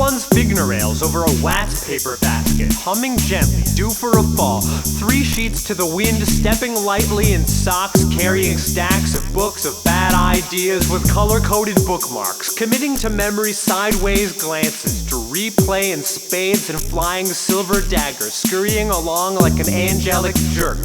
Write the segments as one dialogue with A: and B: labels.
A: one's Fignerales over a wax paper basket, humming gently, due for a fall. 3 sheets to the wind, stepping lightly in socks, carrying stacks of books of bad ideas with color-coded bookmarks, committing to memory sideways glances, to replay in spades and flying silver daggers, scurrying along like an angelic jerk,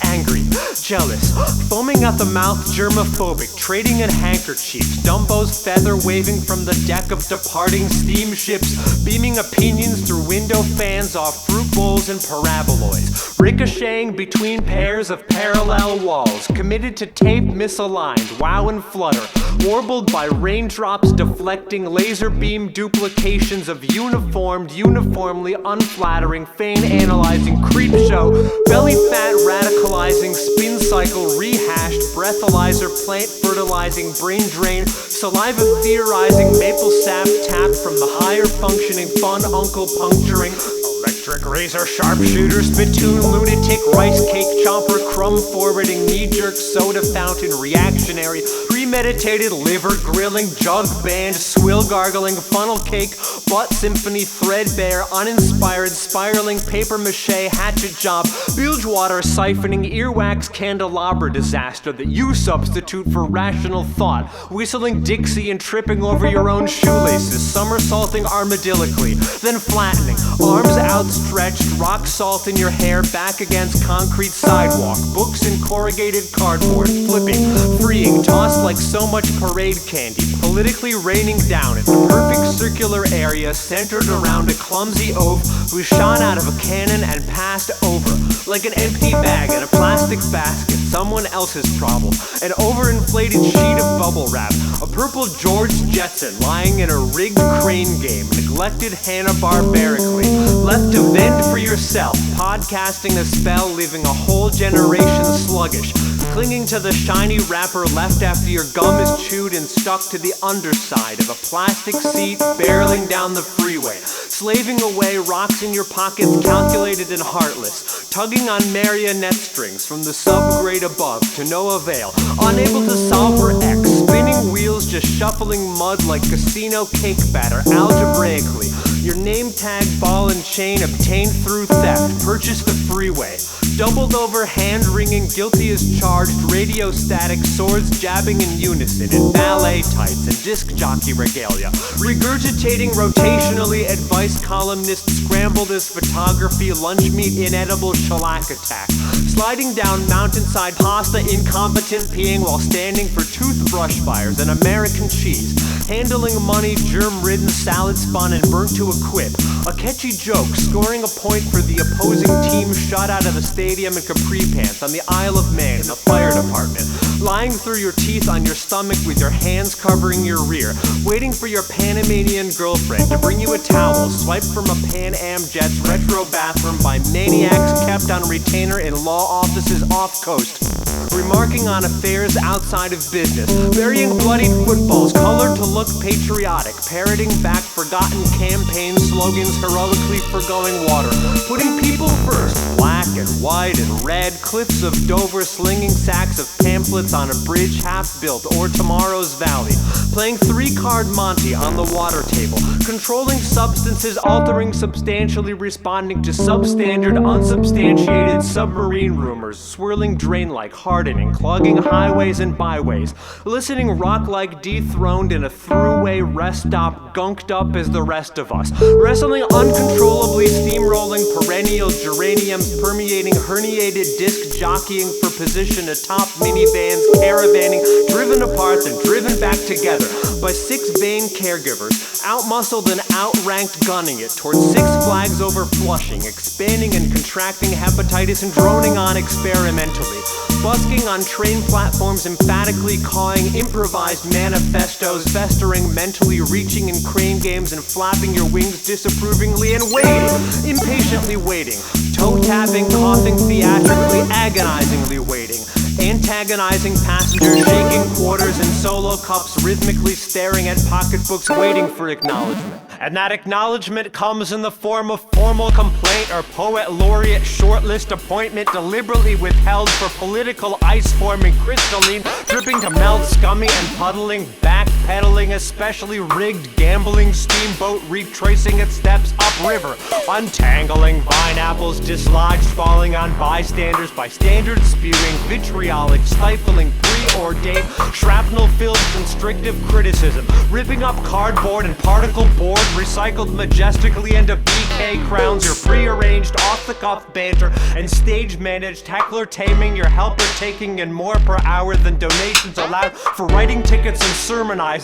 A: angry, jealous, foaming at the mouth, germophobic, trading in handkerchiefs, Dumbo's feather waving from the deck of departing steamships, beaming opinions through window fans off fruit bowls and paraboloids, ricocheting between pairs of parallel walls, committed to tape misaligned, wow and flutter, warbled by raindrops deflecting laser beam duplications of uniformly unflattering, feign analyzing creep show, belly fat radicalizing, spin cycle rehashed, breathalyzer plant fertilizing, brain drain, saliva theorizing, maple sap tapped from the higher functioning fun uncle puncturing, electric razor sharpshooter spittoon lunatic rice cake chomper crumb forwarding knee-jerk soda fountain reactionary premeditated liver grilling jug band swill gargling funnel cake butt symphony threadbare uninspired spiraling paper mache hatchet job bilge water siphoning earwax candelabra disaster that you substitute for rational thought whistling Dixie and tripping over your own shoelaces somersaulting armadillically then flattening arms outstretched, rock salt in your hair, back against concrete sidewalk, books in corrugated cardboard, flipping, freeing, tossed like so much parade candy, politically raining down in the perfect circular area centered around a clumsy oaf who shot out of a cannon and passed over, like an empty bag in a plastic basket, someone else's problem, an overinflated sheet of bubble wrap, a purple George Jetson lying in a rigged crane game, neglected Hanna-Barbarically, left to vend for yourself, podcasting a spell, leaving a whole generation sluggish, clinging to the shiny wrapper left after your gum is chewed and stuck to the underside of a plastic seat barreling down the freeway, slaving away rocks in your pockets calculated and heartless, tugging on marionette strings from the subgrade above to no avail, unable to solve for X, spinning wheels just shuffling mud like casino cake batter algebraically, your name tag, ball and chain obtained through theft, purchased the freeway, doubled over, hand-wringing, guilty as charged, radio static, swords jabbing in unison, in ballet tights and disc jockey regalia, regurgitating rotationally, advice columnist scrambled as photography, lunch meat, inedible shellac attack, sliding down mountainside pasta, incompetent peeing while standing for toothbrush fires and American cheese, handling money, germ-ridden, salad spun and burnt to a quip, a catchy joke, scoring a point for the opposing team shot out of a stadium in capri pants on the Isle of Man in the fire department, lying through your teeth on your stomach with your hands covering your rear, waiting for your Panamanian girlfriend to bring you a towel swiped from a Pan Am Jet's retro bathroom by maniacs kept on retainer in law offices off coast, remarking on affairs outside of business, burying bloodied footballs colored to look patriotic, parroting back forgotten campaign slogans heroically forgoing water, putting people first, black and white and red, cliffs of Dover slinging sacks of pamphlets on a bridge half built or tomorrow's valley, playing 3-card Monte on the water table, controlling substances, altering substantially, responding to substandard, unsubstantiated submarine rumors, swirling drain-like, hardening, clogging highways and byways, listening rock-like, dethroned in a throughway rest stop, gunked up as the rest of us, wrestling uncontrollably, steamrolling perennial geraniums, permeating herniated disc jockeying for position atop minivans, caravanning, driven apart and driven back together by 6 vain caregivers, outmuscled and outranked gunning it towards 6 Flags over Flushing, expanding and contracting hepatitis and droning on experimentally, busking on train platforms, emphatically cawing improvised manifestos, festering, mentally reaching in crane games and flapping your wings disapprovingly and waiting, impatiently waiting, toe-tapping, coughing theatrically, agonizingly waiting, antagonizing passengers, shaking quarters and solo cups, rhythmically staring at pocketbooks, waiting for acknowledgement. And that acknowledgement comes in the form of formal complaint or poet laureate shortlist appointment deliberately withheld for political ice forming crystalline, dripping to melt, scummy and puddling, backpack pedaling a specially rigged gambling steamboat retracing its steps upriver, untangling vine apples dislodged falling on bystanders by standards spewing vitriolic, stifling, preordained, shrapnel-filled constrictive criticism, ripping up cardboard and particle board recycled majestically into BK crowns your prearranged off-the-cuff banter and stage-managed heckler taming your helper taking in more per hour than donations allowed for writing tickets and sermonizing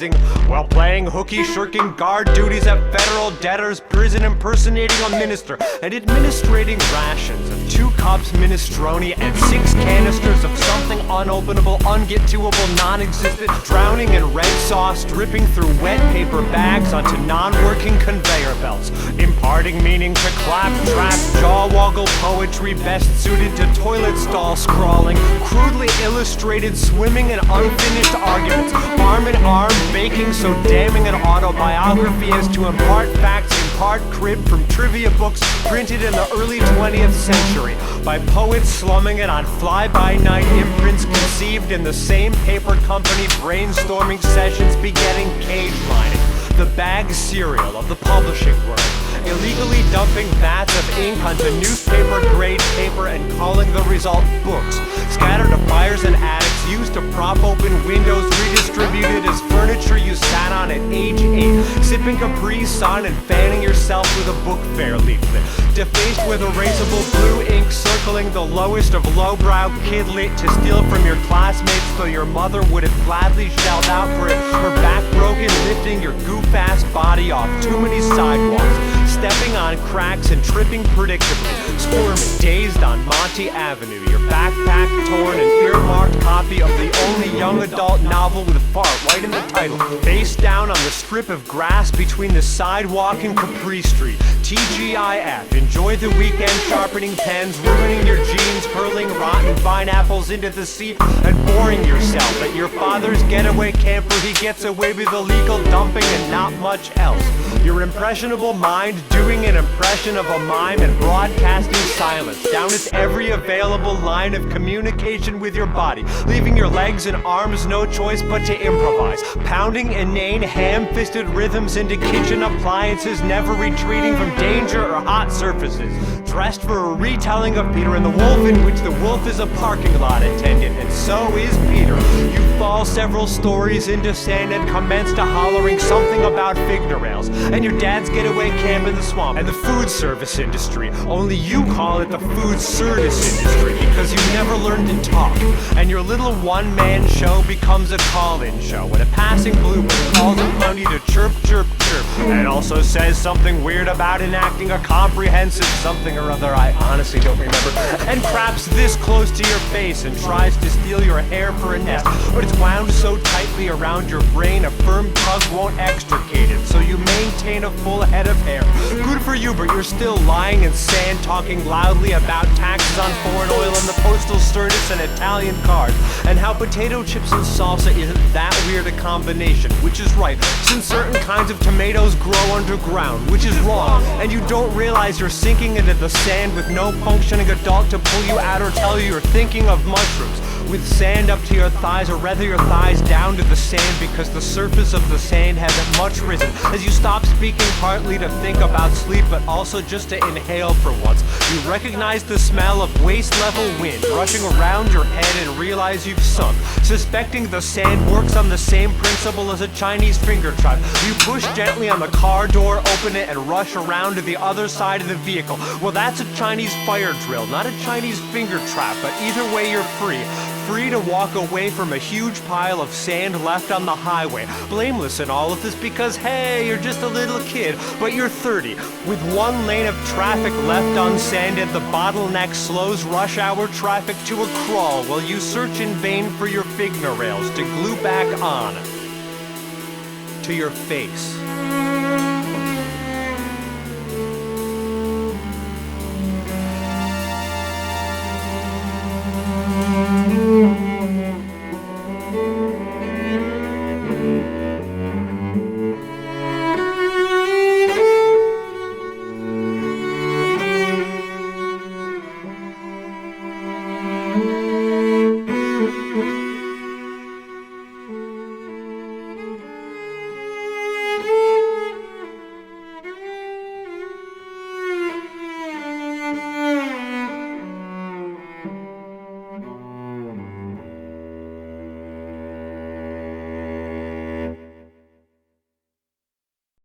A: while playing hooky shirking guard duties at federal debtors prison impersonating a minister and administrating rations of 2 cups minestrone and 6 canisters of something unopenable, unget-to-able, non-existent, drowning in red sauce dripping through wet paper bags onto non-working conveyor belts, imparting meaning to claptrap, jaw-woggle poetry best suited to toilet stall scrawling, crudely illustrated swimming in unfinished arguments, arm in arm baking so damning an autobiography as to impart facts in part cribbed from trivia books printed in the early 20th century by poets slumming it on fly-by-night imprints conceived in the same paper company brainstorming sessions begetting cage lining, the bag cereal of the publishing world, illegally dumping vats of ink onto newspaper-grade paper and calling the result books, scattered to fires and attics used to prop open windows redistributed as furniture you sat on at age 8, sipping Capri Sun and fanning yourself with a book fair leaflet, defaced with erasable blue ink circling the lowest of lowbrow kidlit to steal from your classmates though your mother would have gladly shelled out for it, her back broken lifting your goof-ass body off too many sidewalks, stepping on cracks and tripping predictably, squirming, dazed on Monty Avenue, your backpack torn, an earmarked copy of the only young adult novel with fart right in the title, face down on the strip of grass between the sidewalk and Capri Street, TGIF, enjoy the weekend sharpening pens, ruining your jeans, hurling rotten vine apples into the sea, and boring yourself at your father's getaway camper he gets away with illegal dumping and not much else. Your impressionable mind doing an impression of a mime and broadcasting silence down its every available line of communication with your body, leaving your legs and arms no choice but to improvise, pounding inane ham-fisted rhythms into kitchen appliances, never retreating from danger or hot surfaces, dressed for a retelling of Peter and the Wolf in which the wolf is a parking lot attendant, and so is Peter. You fall several stories into sand and commence to hollering something about Fignerales, and your dad's getaway camp in the swamp, and the food service industry. Only you call it the food service industry because you never learned to talk, and your little one-man show becomes a call-in show when a passing blooper calls upon you to chirp, chirp, chirp, and also says something weird about enacting a comprehensive something or other I honestly don't remember, and craps this close to your face and tries to steal your hair for a nest, but it's wound so tightly around your brain a firm tug won't extricate it, so you maintain a full head of hair. Good for you, but you're still lying in sand talking loudly about taxes on foreign oil and the postal service and Italian cars, and how potato chips and salsa isn't that weird a combination, which is right, since certain kinds of tomatoes grow underground, which is wrong, and you don't realize you're sinking into the sand with no functioning adult to pull you out or tell you you're thinking of mushrooms, with sand up to your thighs, or rather your thighs down to the sand because the surface of the sand hasn't much risen, as you stop speaking partly to think about sleep but also just to inhale for once. You recognize the smell of waist-level wind rushing around your head and realize you've sunk, suspecting the sand works on the same principle as a Chinese finger trap. You push gently on the car door, open it, and rush around to the other side of the vehicle. Well, that's a Chinese fire drill, not a Chinese finger trap, but either way you're free. Free to walk away from a huge pile of sand left on the highway. Blameless in all of this because, hey, you're just a little kid, but you're 30. With one lane of traffic left unsanded, the bottleneck slows rush hour traffic to a crawl while you search in vain for your Fignerales to glue back on to your face.